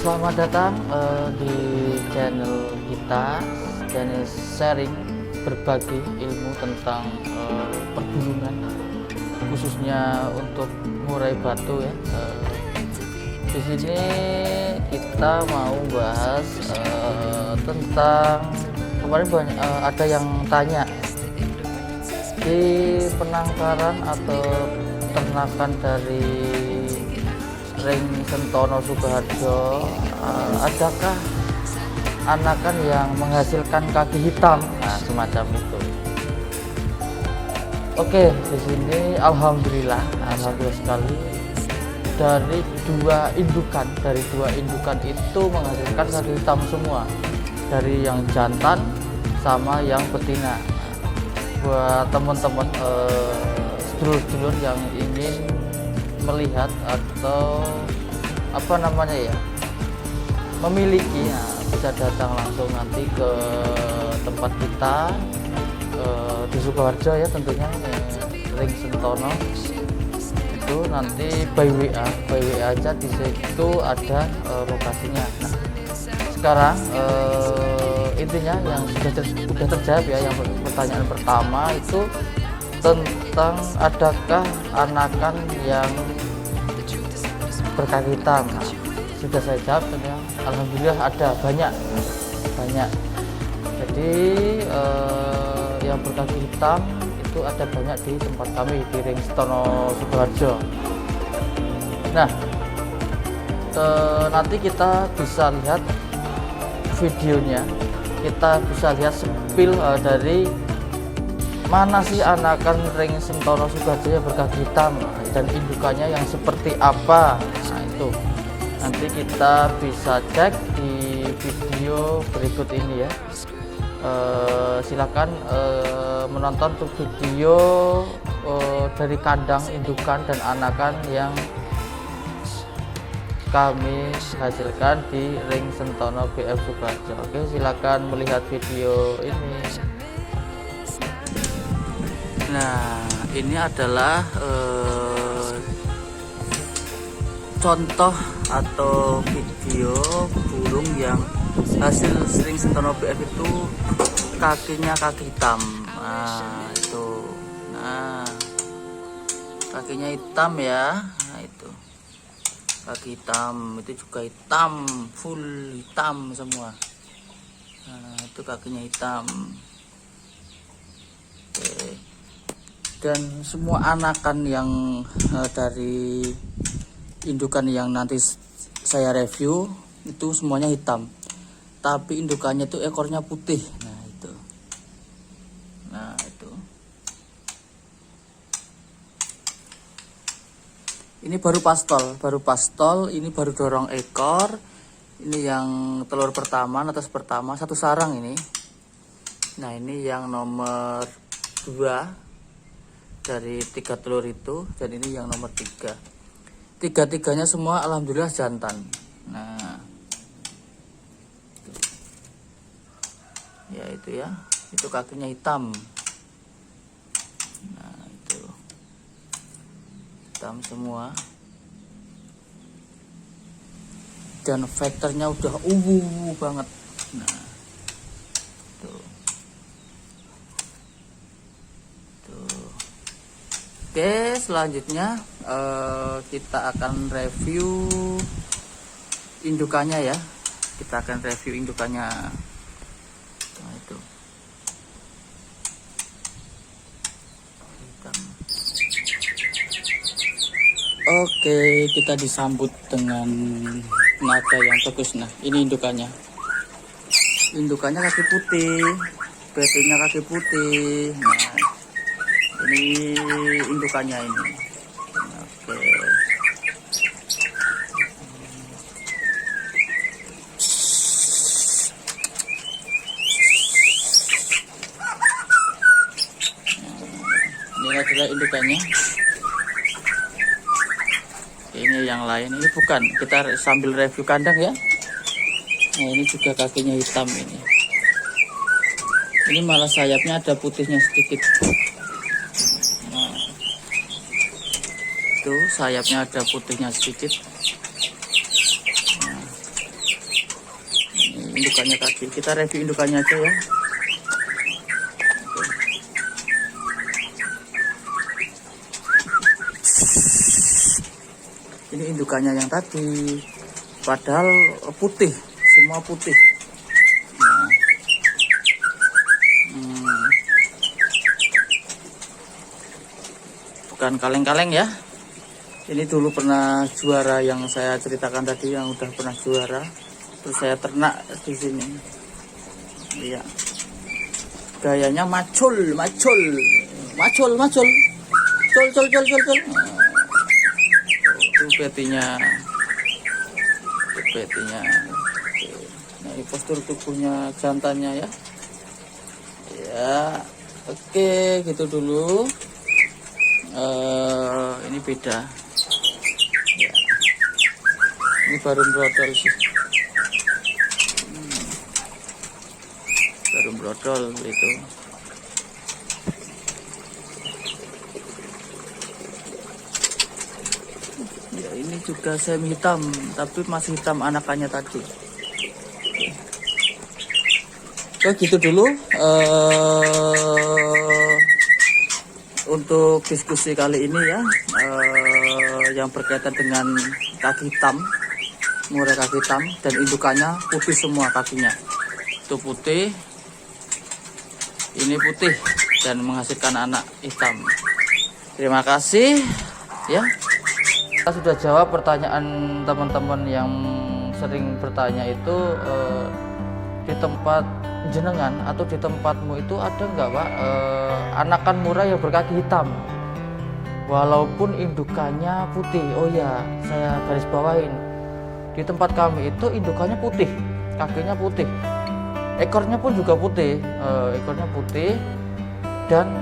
Selamat datang di channel kita, channel sharing berbagi ilmu tentang pergunungan, khususnya untuk murai batu ya. Di sini kita mau bahas tentang kemarin banyak ada yang tanya di penangkaran atau ternakan dari Ring Sentono Sukoharjo, adakah anakan yang menghasilkan kaki hitam? Nah, semacam itu. Oke, di sini alhamdulillah sekali dari dua indukan itu menghasilkan kaki hitam semua, dari yang jantan sama yang betina. Buat teman-teman sedulur-sedulur yang ingin melihat atau memiliki, ya, bisa datang langsung nanti ke tempat kita di Sukoharjo ya, tentunya Ring Sentono itu nanti by WA aja, di situ ada lokasinya. Nah, sekarang intinya yang sudah terjawab ya, yang pertanyaan pertama itu tentang adakah anakan yang berkaki hitam. Nah, sudah saya jawab ya, alhamdulillah ada banyak. Jadi yang berkaki hitam itu ada banyak di tempat kami di Ring Sentono Sukoharjo. Nah, nanti kita bisa lihat videonya, kita bisa lihat spill dari mana sih anakan Ring Sentono Sukoharjo yang berkaki hitam dan indukannya yang seperti apa. Nah, itu nanti kita bisa cek di video berikut ini ya. Silakan menonton video dari kandang indukan dan anakan yang kami hasilkan di Ring Sentono BF Sukoharjo. Oke, silakan melihat video ini. Nah, ini adalah contoh atau video burung yang hasil Ring Sentono BF itu kakinya kaki hitam. Nah, itu. Nah, kakinya hitam ya. Nah, itu. Kaki hitam, itu juga hitam, full hitam semua. Nah, itu kakinya hitam. Oke. Dan semua anakan yang dari indukan yang nanti saya review itu semuanya hitam, tapi indukannya itu ekornya putih. Nah itu ini baru pastol, ini baru dorong ekor. Ini yang telur pertama, netes pertama, satu sarang ini. Nah, ini yang nomor 2 dari 3 telur itu, dan ini yang nomor 3. Tiga-tiganya semua alhamdulillah jantan. Nah, ya itu ya, itu kakinya hitam. Nah, itu hitam semua, dan vektornya udah banget. Nah, oke, selanjutnya kita akan review indukannya ya. Nah, itu. Oke, kita disambut dengan nada yang bagus. Nah, ini indukannya. Indukannya kaki putih, betinnya kaki putih. Nah, ini indukannya ini. Oke. Ini adalah indukannya. Ini yang lain, ini bukan. Kita sambil review kandang ya. Nah, ini juga kakinya hitam ini. Ini malah sayapnya ada putihnya sedikit. Itu sayapnya ada putihnya sedikit. Nah, indukannya tadi. Kita review indukannya aja ya. Ini indukannya yang tadi, padahal putih, semua putih. Bukan kaleng-kaleng ya. Ini dulu pernah juara yang saya ceritakan tadi, yang udah pernah juara. Terus saya ternak di sini. Iya. Gayanya macul. Col. Itu petinya. Nah, ini postur tubuhnya jantannya ya. Ya, oke, gitu dulu. Ini beda. Ya. Ini baru brodol sih. Baru brodol itu. Ya, ini juga semi hitam, tapi masih hitam anakannya tadi. Oke, gitu dulu untuk diskusi kali ini ya, yang berkaitan dengan kaki hitam, murai kaki hitam, dan indukannya putih semua kakinya. Itu putih, ini putih, dan menghasilkan anak hitam. Terima kasih ya. Kita sudah jawab pertanyaan teman-teman yang sering bertanya itu, di tempat jenengan atau di tempatmu itu ada nggak Pak anakan murai yang berkaki hitam walaupun indukannya putih? Oh ya, saya garis bawain, di tempat kami itu indukannya putih, kakinya putih, ekornya pun juga putih, ekornya putih dan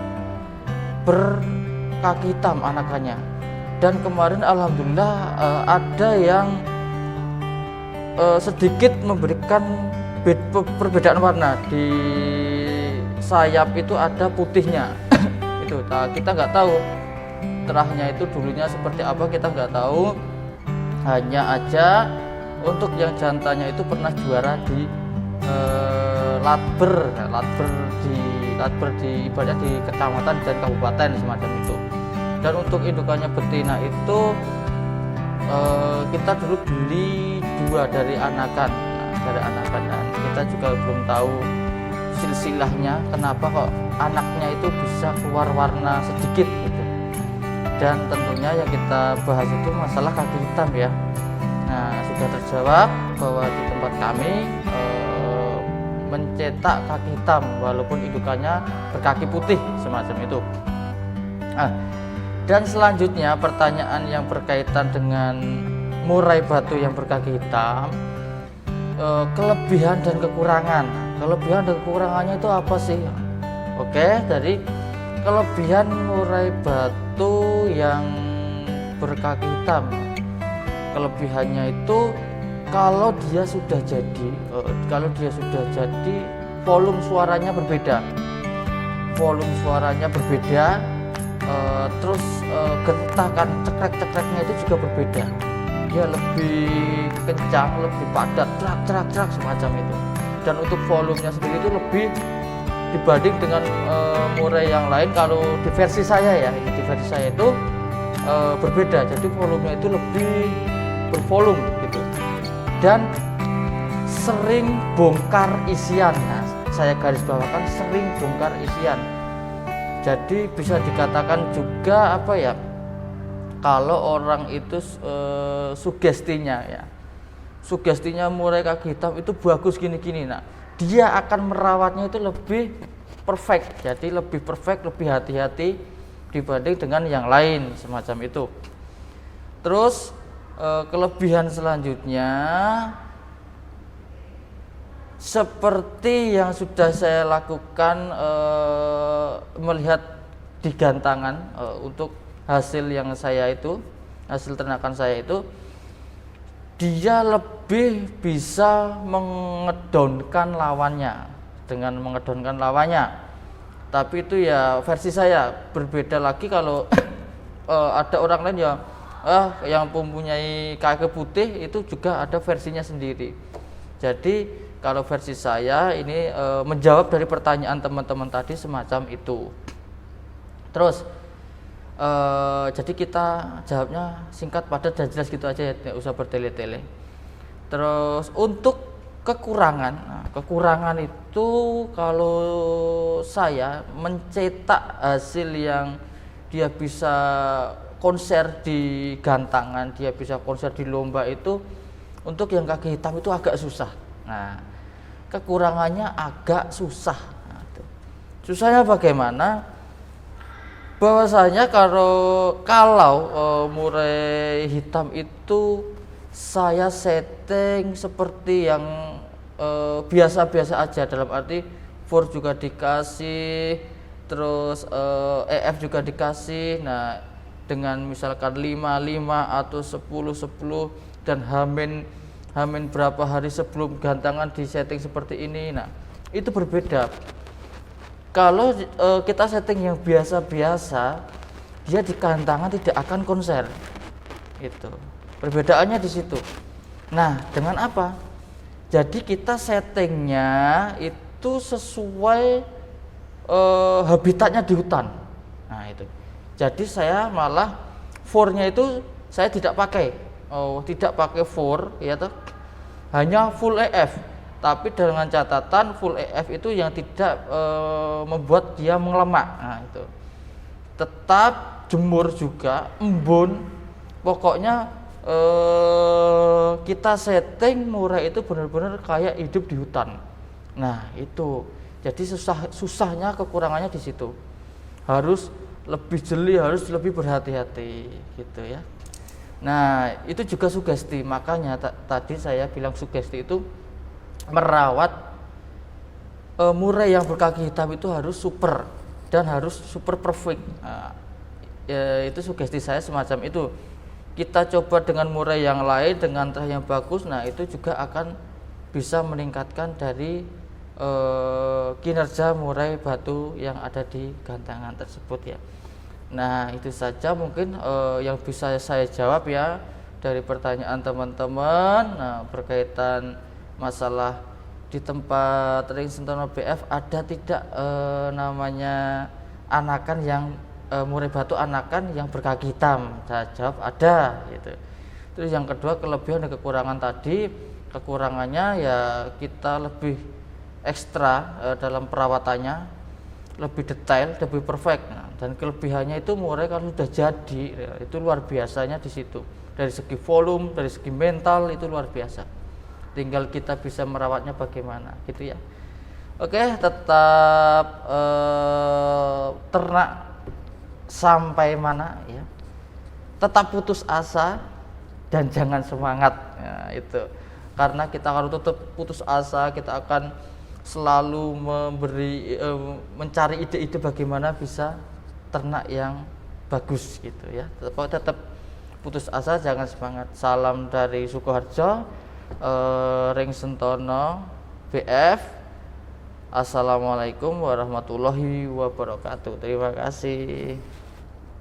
berkaki hitam anakannya. Dan kemarin alhamdulillah ada yang sedikit memberikan perbedaan warna, di sayap itu ada putihnya. Itu kita nggak tahu terahnya itu dulunya seperti apa, kita nggak tahu. Hanya aja untuk yang jantannya itu pernah juara di Latber di ibaratnya di kecamatan dan kabupaten semacam itu. Dan untuk indukannya betina itu kita dulu beli 2 dari anakan. Dan kita juga belum tahu silsilahnya, kenapa kok anaknya itu bisa keluar warna sedikit gitu. Dan tentunya yang kita bahas itu masalah kaki hitam ya. Nah, sudah terjawab bahwa di tempat kami mencetak kaki hitam walaupun indukannya berkaki putih semacam itu. Nah, dan selanjutnya pertanyaan yang berkaitan dengan murai batu yang berkaki hitam, kelebihan dan kekurangan. Kelebihan dan kekurangannya itu apa sih? Oke, dari kelebihan murai batu yang berkaki hitam, kelebihannya itu kalau dia sudah jadi, volume suaranya berbeda, terus gentakan cekrek-cekreknya itu juga berbeda. Dia lebih kencang, lebih padat, cerak semacam itu. Dan untuk volumenya sendiri itu lebih dibanding dengan murai yang lain. Kalau di versi saya itu berbeda. Jadi volumenya itu lebih bervolume gitu. Dan sering bongkar isian. Nah, saya garis bawakan sering bongkar isian. Jadi bisa dikatakan juga apa ya? Kalau orang itu sugestinya murai kaki hitam itu bagus gini-gini, nah dia akan merawatnya itu lebih perfect, jadi lebih perfect, lebih hati-hati dibanding dengan yang lain semacam itu. Terus kelebihan selanjutnya seperti yang sudah saya lakukan, melihat di gantangan, untuk hasil ternakan saya itu, dia lebih bisa mengedonkan lawannya. Tapi itu ya versi saya. Berbeda lagi kalau ada orang lain yang mempunyai kaki putih, itu juga ada versinya sendiri. Jadi kalau versi saya ini menjawab dari pertanyaan teman-teman tadi semacam itu. Terus jadi kita jawabnya singkat, padat, dan jelas gitu aja ya, tidak usah bertele-tele. Terus untuk kekurangan itu kalau saya mencetak hasil yang dia bisa konser di gantangan, dia bisa konser di lomba itu, untuk yang kaki hitam itu agak susah. Nah, kekurangannya agak susah. Nah, susahnya bagaimana? Bahwasanya kalau murai hitam itu saya setting seperti yang biasa-biasa aja, dalam arti for juga dikasih, terus EF juga dikasih. Nah, dengan misalkan 5 atau 10 dan hamin berapa hari sebelum gantangan di setting seperti ini. Nah, itu berbeda. Kalau kita setting yang biasa-biasa, dia di gantangan tidak akan konser. Itu perbedaannya di situ. Nah, dengan apa? Jadi kita settingnya itu sesuai habitatnya di hutan. Nah, itu. Jadi saya malah for-nya itu saya tidak pakai. Tidak pakai for, ya toh. Hanya full EF. Tapi dengan catatan full EF itu yang tidak membuat dia mengelemak. Nah, itu. Tetap jemur juga, embun. Pokoknya kita setting murai itu benar-benar kayak hidup di hutan. Nah, itu. Jadi susahnya, kekurangannya di situ. Harus lebih jeli, harus lebih berhati-hati gitu ya. Nah, itu juga sugesti. Makanya tadi saya bilang sugesti itu merawat murai yang berkaki hitam itu harus super dan harus super perfect. Nah, itu sugesti saya semacam itu. Kita coba dengan murai yang lain dengan teh yang bagus, nah itu juga akan bisa meningkatkan dari kinerja murai batu yang ada di gantangan tersebut ya. Nah, itu saja mungkin yang bisa saya jawab ya dari pertanyaan teman-teman. Nah, berkaitan masalah di tempat Ring Sentono BF ada tidak namanya anakan yang murai batu anakan yang berkaki hitam? Saya jawab ada gitu. Terus yang kedua, kelebihan dan kekurangan tadi. Kekurangannya ya kita lebih ekstra dalam perawatannya, lebih detail, lebih perfect. Nah, dan kelebihannya itu murai kalau sudah jadi ya, itu luar biasanya di situ. Dari segi volume, dari segi mental itu luar biasa. Tinggal kita bisa merawatnya bagaimana gitu ya. Oke, tetap ternak sampai mana ya. Tetap putus asa dan jangan semangat ya, itu. Karena kita kalau tetap putus asa, kita akan selalu mencari ide-ide bagaimana bisa ternak yang bagus gitu ya. Tetap putus asa, jangan semangat. Salam dari Sukoharjo, Ring Sentono BF. Assalamualaikum warahmatullahi wabarakatuh. Terima kasih.